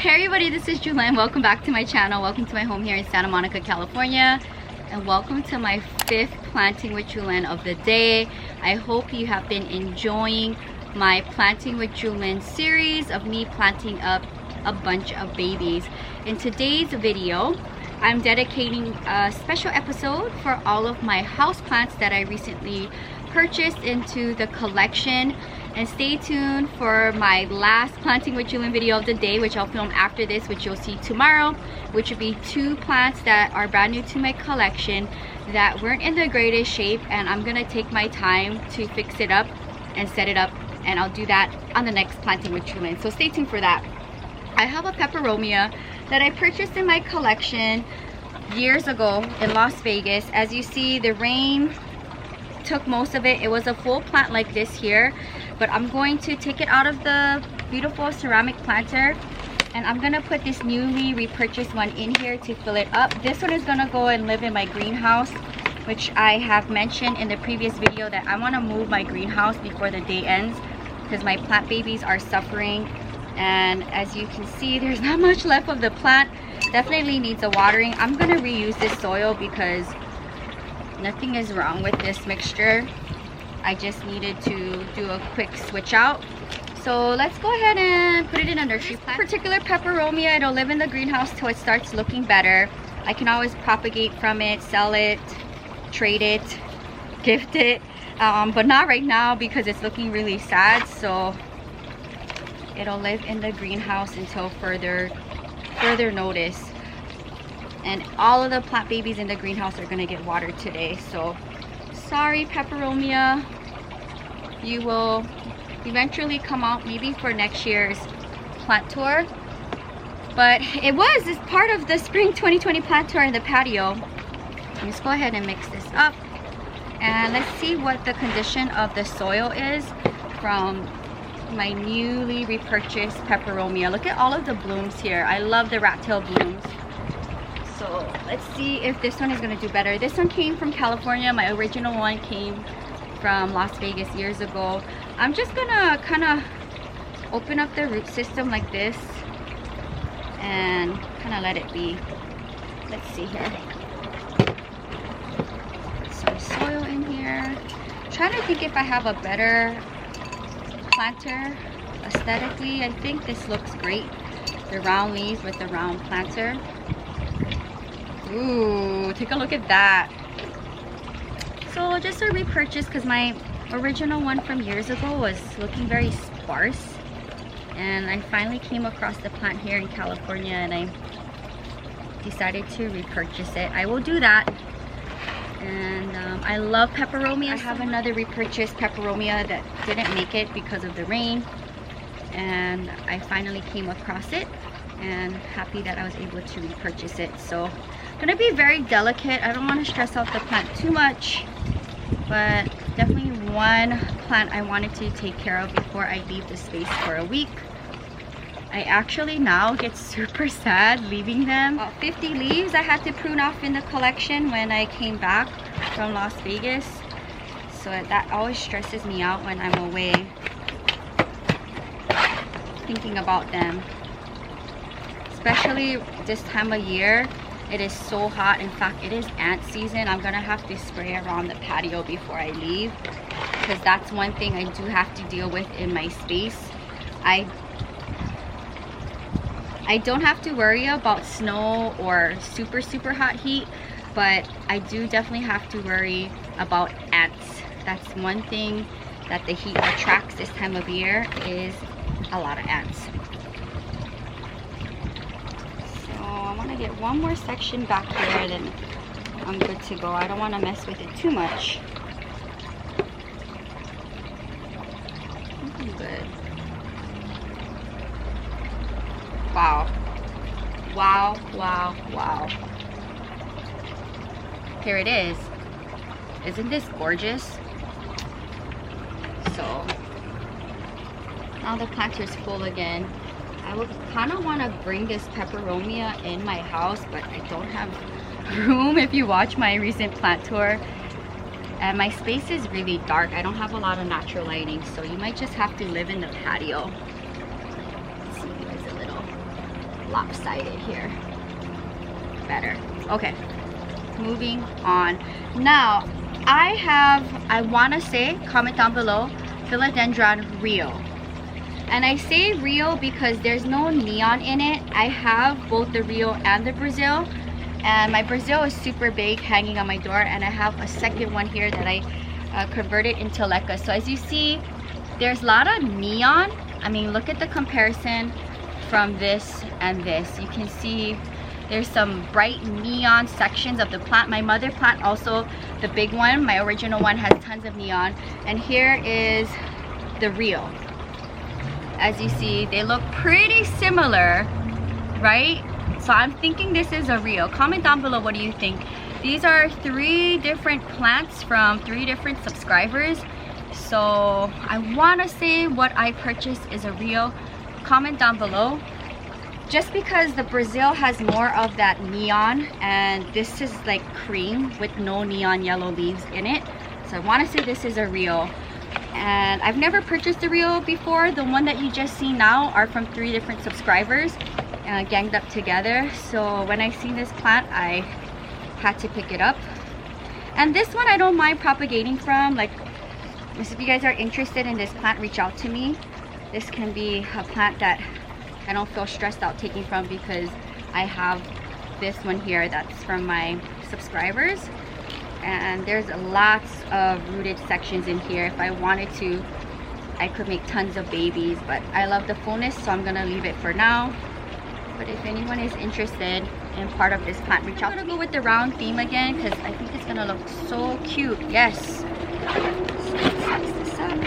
Hey everybody, this is Jewelyn. Welcome back to my channel. Welcome to my home here in Santa Monica, California. And welcome to my 5th planting with Jewelyn of the day. I hope you have been enjoying my planting with Jewelyn series of me planting up a bunch of babies. In today's video, I'm dedicating a special episode for all of my houseplants that I recently purchased into the collection. And stay tuned for my last planting with Jewelyn video of the day, which I'll film after this, which you'll see tomorrow, which will be 2 plants that are brand new to my collection that weren't in the greatest shape, and I'm gonna take my time to fix it up and set it up, and I'll do that on the next planting with Jewelyn, so stay tuned for that. I have a peperomia that I purchased in my collection years ago in Las Vegas. As you see, the rain took most of it. It was a full plant like this here, but I'm going to take it out of the beautiful ceramic planter and I'm gonna put this newly repurchased one in here to fill it up. This one is gonna go and live in my greenhouse, which I have mentioned in the previous video that I want to move my greenhouse before the day ends because my plant babies are suffering. And as you can see, there's not much left of the plant. Definitely needs a watering. I'm gonna reuse this soil because nothing is wrong with this mixture. I just needed to do a quick switch out. So let's go ahead and put it in a nursery plant. This particular peperomia, it'll live in the greenhouse till it starts looking better. I can always propagate from it, sell it, trade it, gift it, but not right now because it's looking really sad. So it'll live in the greenhouse until further notice. And all of the plant babies in the greenhouse are gonna get watered today. So sorry, peperomia. You will eventually come out maybe for next year's plant tour. But it's part of the spring 2020 plant tour in the patio. Let's go ahead and mix this up. And let's see what the condition of the soil is from my newly repurchased peperomia. Look at all of the blooms here. I love the rat tail blooms. So let's see if this one is going to do better. This one came from California. My original one came from Las Vegas years ago. I'm just going to kind of open up the root system like this and kind of let it be. Let's see here. Put some soil in here. I'm trying to think if I have a better planter aesthetically. I think this looks great. The round leaves with the round planter. Ooh, take a look at that. So just a repurchase because my original one from years ago was looking very sparse, and I finally came across the plant here in California and I decided to repurchase it. I will do that. And I love peperomia. I have another repurchased peperomia that didn't make it because of the rain, and I finally came across it and happy that I was able to repurchase it. So gonna be very delicate. I don't want to stress out the plant too much, but definitely one plant I wanted to take care of before I leave the space for a week. I actually now get super sad leaving them. About 50 leaves I had to prune off in the collection when I came back from Las Vegas. So that always stresses me out when I'm away, thinking about them. Especially this time of year. It is so hot. In fact, it is ant season. I'm gonna have to spray around the patio before I leave because that's one thing I do have to deal with in my space. I don't have to worry about snow or super hot heat, but I do definitely have to worry about ants. That's one thing that the heat attracts this time of year, is a lot of ants. I want to get one more section back here, then I'm good to go. I don't want to mess with it too much. I'm good. Wow. Wow, wow, wow. Here it is. Isn't this gorgeous? So now the planter's full again. I would kind of want to bring this peperomia in my house, but I don't have room. If you watch my recent plant tour, and my space is really dark. I don't have a lot of natural lighting, so you might just have to live in the patio. Let's see, there's a little lopsided here. Better. Okay, moving on. Now I want to say, comment down below, Philodendron Rio. And I say Rio because there's no neon in it. I have both the Rio and the Brazil, and my Brazil is super big hanging on my door, and I have a second one here that I converted into Leca. So as you see, there's a lot of neon. I mean, look at the comparison from this and this. You can see there's some bright neon sections of the plant. My mother plant, also the big one, my original one, has tons of neon. And here is the Rio. As you see, they look pretty similar, right? So I'm thinking this is a Rio. Comment down below, what do you think? These are 3 different plants from 3 different subscribers. So I want to say what I purchased is a Rio. Comment down below. Just because the Brazil has more of that neon, and this is like cream with no neon yellow leaves in it. So I want to say this is a Rio. And I've never purchased a Rio before. The one that you just see now are from 3 different subscribers ganged up together. So when I seen this plant, I had to pick it up. And this one I don't mind propagating from. Like, if you guys are interested in this plant, reach out to me. This can be a plant that I don't feel stressed out taking from, because I have this one here that's from my subscribers. And there's lots of rooted sections in here. If I wanted to, I could make tons of babies, but I love the fullness, so I'm gonna leave it for now. But if anyone is interested in part of this plant, reach out. I'm gonna go with the round theme again because I think it's gonna look so cute. Yes. So let's size this up.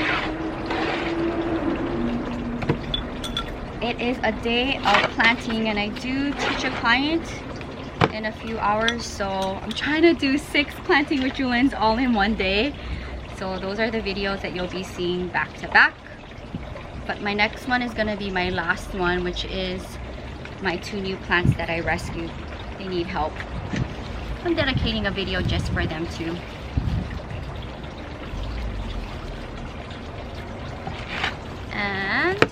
It is a day of planting, and I do teach a client in a few hours, so I'm trying to do 6 planting with Jewelyns all in one day. So those are the videos that you'll be seeing back to back. But my next one is going to be my last one, which is my 2 new plants that I rescued. They need help. I'm dedicating a video just for them too. And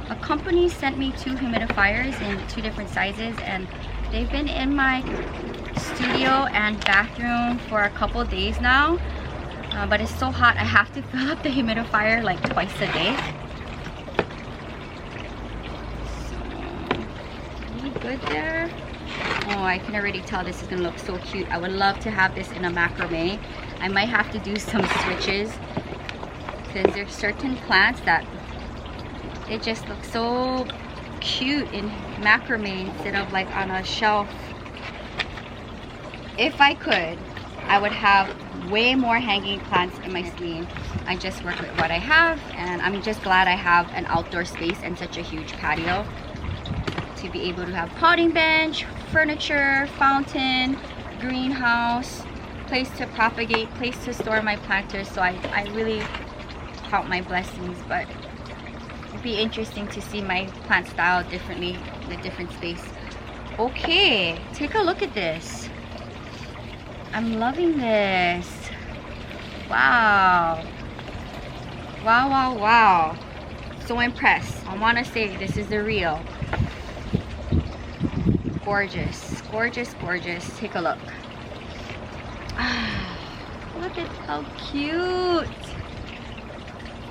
a company sent me 2 humidifiers in 2 different sizes, and they've been in my studio and bathroom for a couple days now, but it's so hot I have to fill up the humidifier like twice a day. So, really good there. Oh, I can already tell this is gonna look so cute. I would love to have this in a macrame. I might have to do some switches, because there's certain plants that it just looks so cute in macrame instead of like on a shelf. If I could, I would have way more hanging plants in my screen. I just work with what I have, and I'm just glad I have an outdoor space and such a huge patio to be able to have potting bench, furniture, fountain, greenhouse, place to propagate, place to store my planters. So I really count my blessings, but it'd be interesting to see my plant style differently in a different space. Okay, take a look at this. I'm loving this. Wow. Wow, wow, wow. So impressed. I want to say this is the Rio. Gorgeous, gorgeous, gorgeous. Take a look. Look at how cute.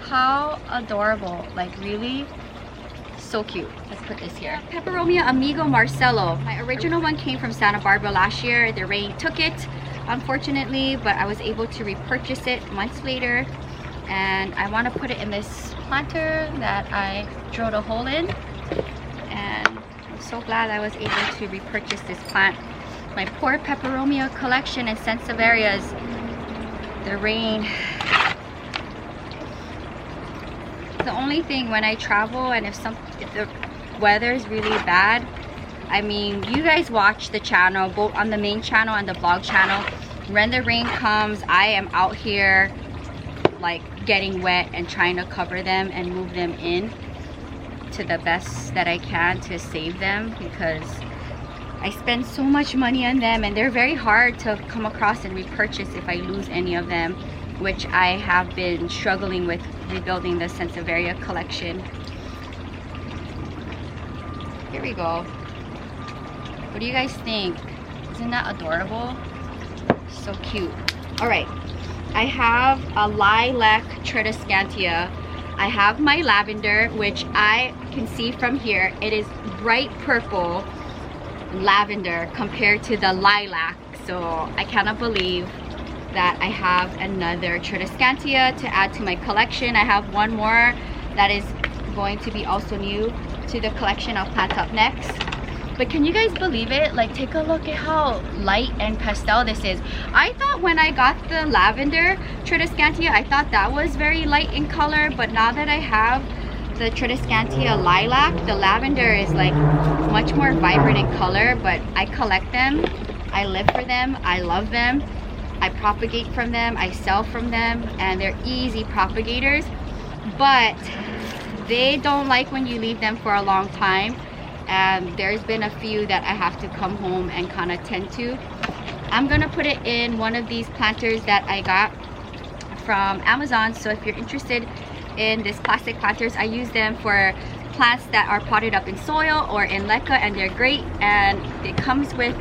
How adorable. Like, really so cute. Let's put this here. Peperomia Amigo Marcelo. My original one came from Santa Barbara last year. The rain took it, unfortunately, but I was able to repurchase it months later, and I want to put it in this planter that I drilled a hole in, and I'm so glad I was able to repurchase this plant. My poor peperomia collection in Sansevieras. The rain. The only thing when I travel, and if the weather is really bad, I mean, you guys watch the channel, both on the main channel and the vlog channel. When the rain comes, I am out here like getting wet and trying to cover them and move them in to the best that I can to save them, because I spend so much money on them, and they're very hard to come across and repurchase if I lose any of them, which I have been struggling with rebuilding the Sansevieria collection. Here we go. What do you guys think? Isn't that adorable? So cute. All right, I have a lilac tradescantia. I have my lavender, which I can see from here. It is bright purple lavender compared to the lilac. So I cannot believe that I have another tradescantia to add to my collection. I have one more that is going to be also new to the collection I'll plant up next. But can you guys believe it? Like, take a look at how light and pastel this is. I thought when I got the lavender tradescantia, I thought that was very light in color, but now that I have the tradescantia lilac, the lavender is like much more vibrant in color. But I collect them, I live for them, I love them, I propagate from them, I sell from them, and they're easy propagators. But they don't like when you leave them for a long time. And there's been a few that I have to come home and kind of tend to. I'm gonna put it in one of these planters that I got from Amazon. So if you're interested in these plastic planters, I use them for plants that are potted up in soil or in leca, and they're great. And it comes with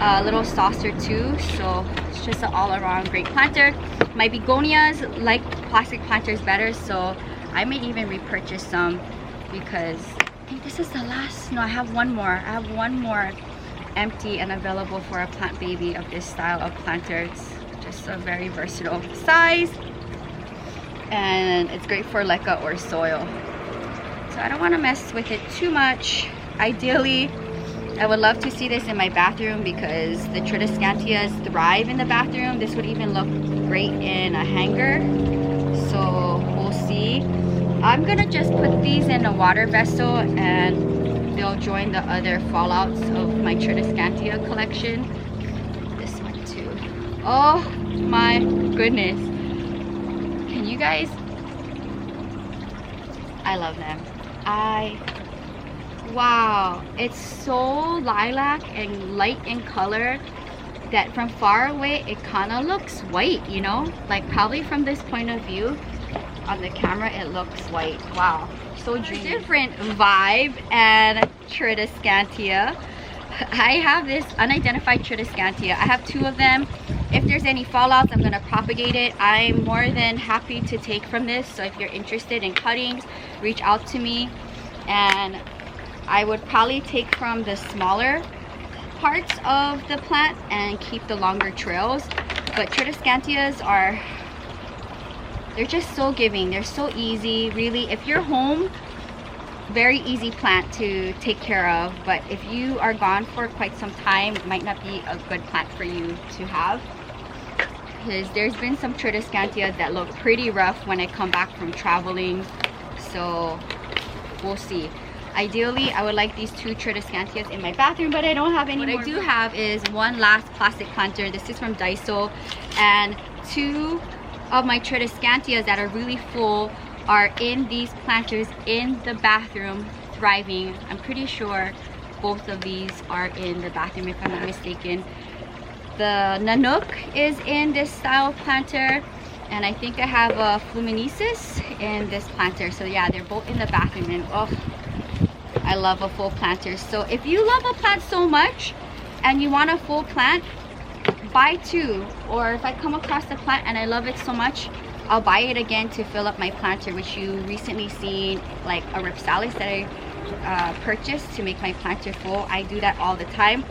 a little saucer too, so it's just an all-around great planter. My begonias like plastic planters better, so I may even repurchase some, because I think this is the last. No, I have one more. I have one more empty and available for a plant baby of this style of planter. It's just a very versatile size, and it's great for leca or soil. So I don't want to mess with it too much. Ideally, I would love to see this in my bathroom because the tradescantias thrive in the bathroom. This would even look great in a hanger. So we'll see. I'm gonna just put these in a water vessel and they'll join the other fallouts of my tradescantia collection. This one too. Oh my goodness. Can you guys? I love them. Wow. It's so lilac and light in color that from far away it kind of looks white, you know? Like probably from this point of view, on the camera it looks white. Wow, so dreamy. Different vibe and tradescantia. I have this unidentified tradescantia. I have two of them. If there's any fallouts, I'm gonna propagate it. I'm more than happy to take from this, so if you're interested in cuttings, reach out to me. And I would probably take from the smaller parts of the plant and keep the longer trails. But tradescantias are, they're just so giving. They're so easy, really. If you're home, very easy plant to take care of. But if you are gone for quite some time, it might not be a good plant for you to have, because there's been some tradescantias that look pretty rough when I come back from traveling. So we'll see. Ideally, I would like these two tradescantias in my bathroom, but I don't have any more. What I do have is one last plastic planter. This is from Daiso, and two of my tradescantias that are really full are in these planters in the bathroom, thriving. I'm pretty sure both of these are in the bathroom if I'm not mistaken. The Nanook is in this style of planter, and I think I have a Fluminesis in this planter. So yeah, they're both in the bathroom, and oh, I love a full planter. So if you love a plant so much and you want a full plant, buy two. Or if I come across the plant and I love it so much, I'll buy it again to fill up my planter, which you recently seen like a Ripsalis that I purchased to make my planter full. I do that all the time.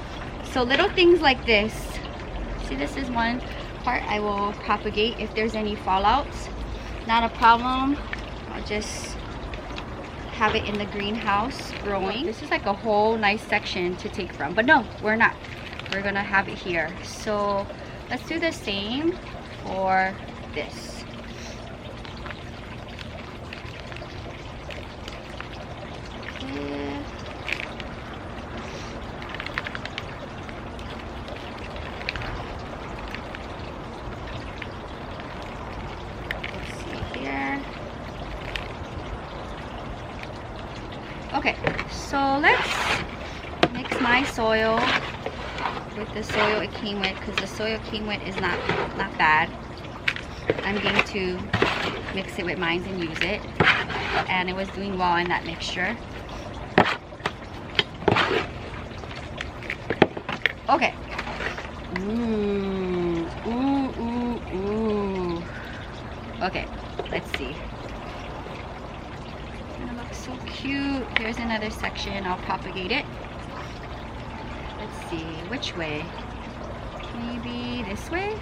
So little things like this. See, this is one part I will propagate if there's any fallouts. Not a problem. I'll just have it in the greenhouse growing. This is like a whole nice section to take from, but no, we're not. We're gonna have it here. So let's do the same for this. Okay. Let's see here. Okay, so let's mix my soil with the soil it came with, because the soil it came with is not bad. I'm going to mix it with mine and use it, and it was doing well in that mixture. Okay. Ooh. Okay, let's see. It looks so cute. There's another section. I'll propagate it. Let's see, which way? Maybe this way?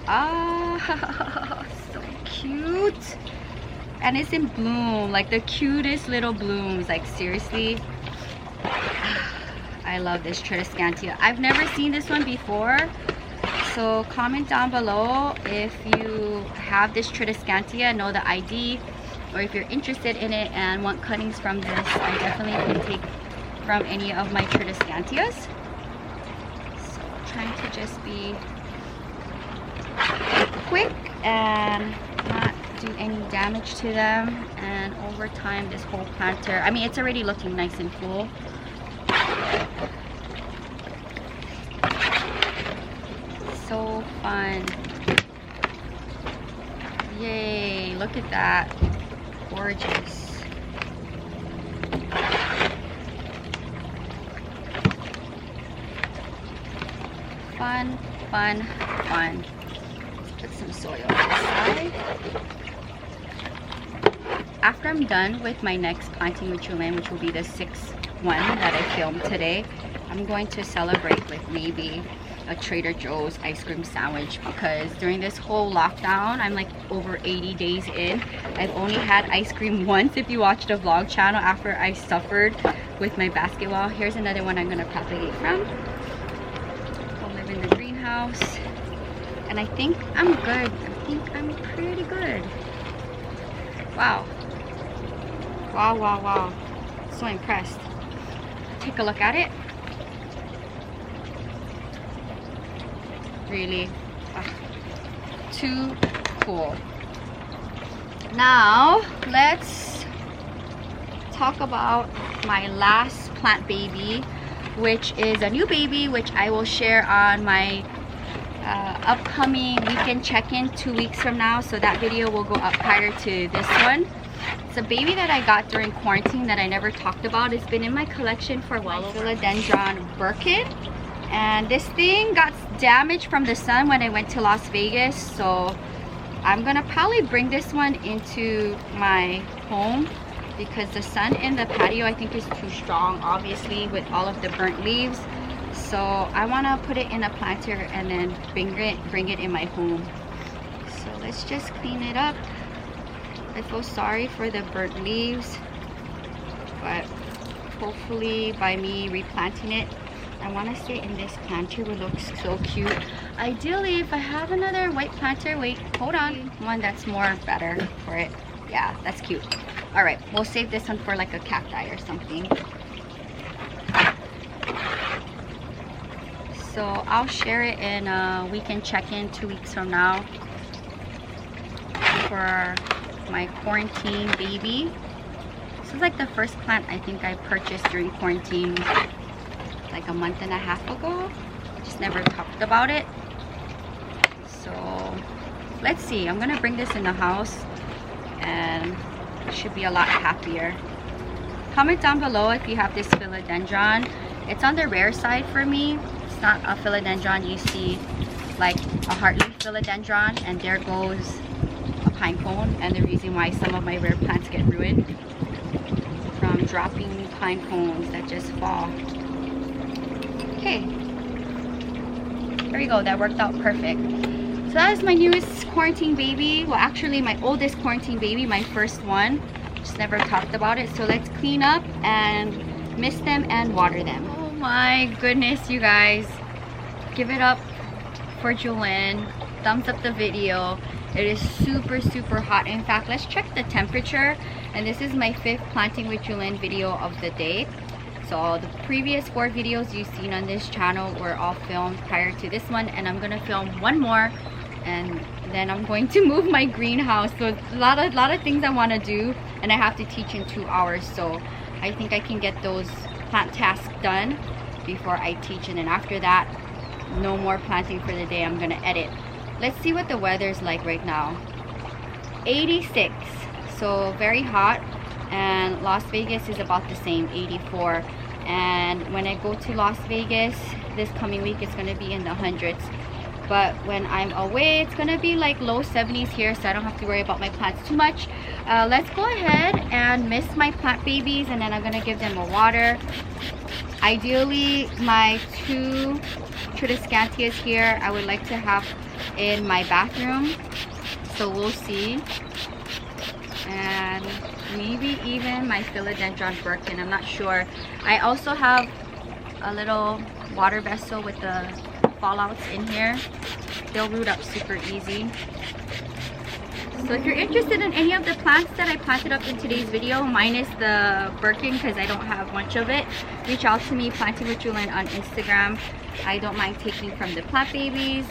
Ah, so cute. And it's in bloom, like the cutest little blooms. Like seriously, I love this tradescantia. I've never seen this one before, so comment down below if you have this tradescantia, know the ID, or if you're interested in it and want cuttings from this. I definitely can take from any of my tradescantias. So trying to just be quick and not do any damage to them. And over time, this whole planter, I mean, it's already looking nice and full. So fun. Yay, look at that. Gorgeous. Fun, fun, fun. Let's put some soil aside. After I'm done with my next planting with Jewelyn, which will be the 6th one that I filmed today, I'm going to celebrate with maybe a Trader Joe's ice cream sandwich, because during this whole lockdown, I'm like over 80 days in. I've only had ice cream once, if you watch the vlog channel, after I suffered with my basketball. Here's another one I'm going to propagate from. I'll live in the greenhouse. And I think I'm good. I think I'm pretty good. Wow. Wow, wow, wow. So impressed. Take a look at it. Really too cool. Now let's talk about my last plant baby, which is a new baby, which I will share on my upcoming weekend check-in 2 weeks from now. So that video will go up prior to this one. It's a baby that I got during quarantine that I never talked about. It's been in my collection for a while. Philodendron birkin. And this thing got damaged from the sun when I went to Las Vegas, so I'm gonna probably bring this one into my home because the sun in the patio I think is too strong, obviously, with all of the burnt leaves. So I want to put it in a planter and then bring it in my home. So let's just clean it up. I feel sorry for the burnt leaves, but hopefully by me replanting it, I want to stay in this planter. It looks so cute. Ideally, if I have another white planter, wait, hold on, one that's more better for it. Yeah, that's cute. All right, we'll save this one for like a cacti or something. So I'll share it in a weekend check-in 2 weeks from now for my quarantine baby. This is like the first plant I think I purchased during quarantine, like a month and a half ago. Just never talked about it. So let's see, I'm gonna bring this in the house and it should be a lot happier. Comment down below if you have this philodendron. It's on the rare side for me. It's not a philodendron you see like a heartleaf philodendron, and there goes a pine cone. And the reason why some of my rare plants get ruined from dropping pine cones that just fall. Okay, there we go, that worked out perfect. So that is my newest quarantine baby. Well, actually my oldest quarantine baby, my first one. Just never talked about it. So let's clean up and mist them and water them. Oh my goodness, you guys, give it up for Jewelyn. Thumbs up the video. It is super hot. In fact, let's check the temperature. And this is my 5th planting with Jewelyn video of the day. So the previous 4 videos you've seen on this channel were all filmed prior to this one, and I'm gonna film one more, and then I'm going to move my greenhouse. So a lot of things I want to do, and I have to teach in 2 hours. So I think I can get those plant tasks done before I teach, and then after that, no more planting for the day. I'm gonna edit. Let's see what the weather's like right now. 86, so very hot. And Las Vegas is about the same, 84. and when I go to Las Vegas this coming week, it's going to be in the hundreds. But when I'm away, it's going to be like low 70s here, so I don't have to worry about my plants too much. Let's go ahead and mist my plant babies, and then I'm going to give them a water. Ideally, my 2 tradescantias here I would like to have in my bathroom, so we'll see. And maybe even my Philodendron birkin, I'm not sure. I also have a little water vessel with the fallouts in here. They'll root up super easy. So if you're interested in any of the plants that I planted up in today's video, minus the birkin because I don't have much of it, reach out to me, Planting with Jewelyn on Instagram. I don't mind taking from the plant babies.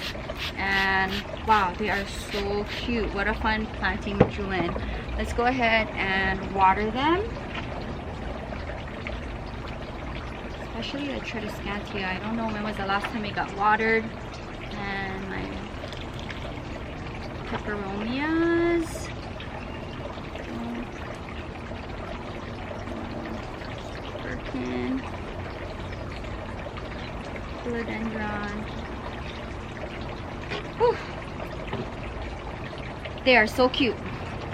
And wow, they are so cute. What a fun Planting with Jewelyn. Let's go ahead and water them. Especially the tradescantia. I don't know when was the last time it got watered. And my peperomias. Birkin. Philodendron. Whew. They are so cute.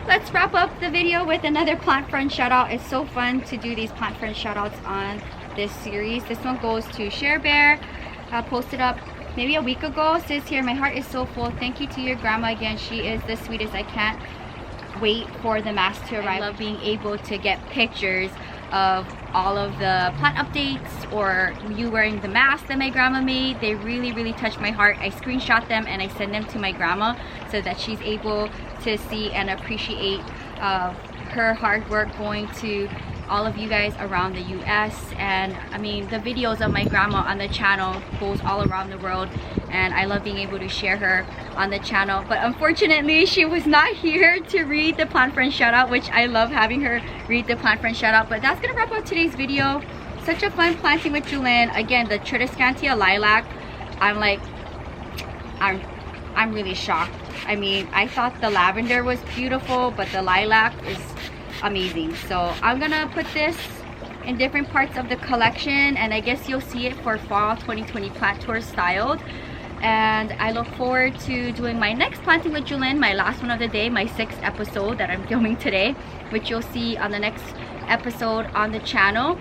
Let's wrap up the video with another plant friend shout out. It's so fun to do these plant friend shout outs on this series. This one goes to Share Bear. Posted up maybe a week ago. Says here, my heart is so full. Thank you to your grandma again. She is the sweetest. I can't wait for the mask to arrive. I love being able to get pictures of all of the plant updates or you wearing the mask that my grandma made. They really touch my heart. I screenshot them and I send them to my grandma so that she's able to see and appreciate her hard work going to all of you guys around the US. And I mean, the videos of my grandma on the channel goes all around the world, and I love being able to share her on the channel. But unfortunately, she was not here to read the plant friend shout out, which I love having her read the plant friend shout out. But that's gonna wrap up today's video. Such a fun planting with Jewelyn. Again, the tradescantia lilac, I'm really shocked. I mean, I thought the lavender was beautiful, but the lilac is amazing. So I'm gonna put this in different parts of the collection, and I guess you'll see it for fall 2020 plant tour styled. And I look forward to doing my next Planting with Jewelyn, my last one of the day, my 6th episode that I'm filming today, which you'll see on the next episode on the channel.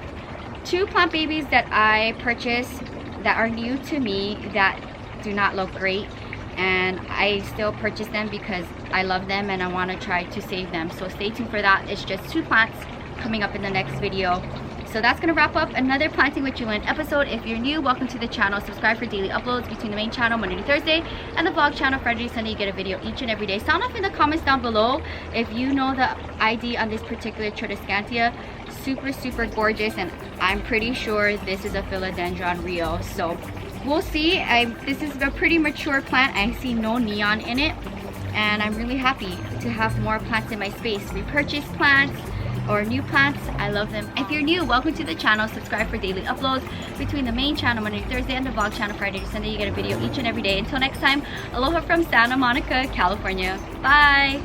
2 plant babies that I purchased that are new to me that do not look great, and I still purchase them because I love them and I want to try to save them. So stay tuned for that. It's just 2 plants coming up in the next video. So that's gonna wrap up another Planting with Jewelyn episode. If you're new, welcome to the channel. Subscribe for daily uploads between the main channel Monday to Thursday and the vlog channel Friday to Sunday. You get a video each and every day. Sound off in the comments down below if you know the ID on this particular tradescantia. Super gorgeous, and I'm pretty sure this is a Philodendron Rio. So we'll see. This is a pretty mature plant. I see no neon in it, and I'm really happy to have more plants in my space. Repurchased plants or new plants, I love them. If you're new, welcome to the channel. Subscribe for daily uploads between the main channel Monday to Thursday and the vlog channel Friday to Sunday. You get a video each and every day. Until next time, aloha from Santa Monica, California. Bye.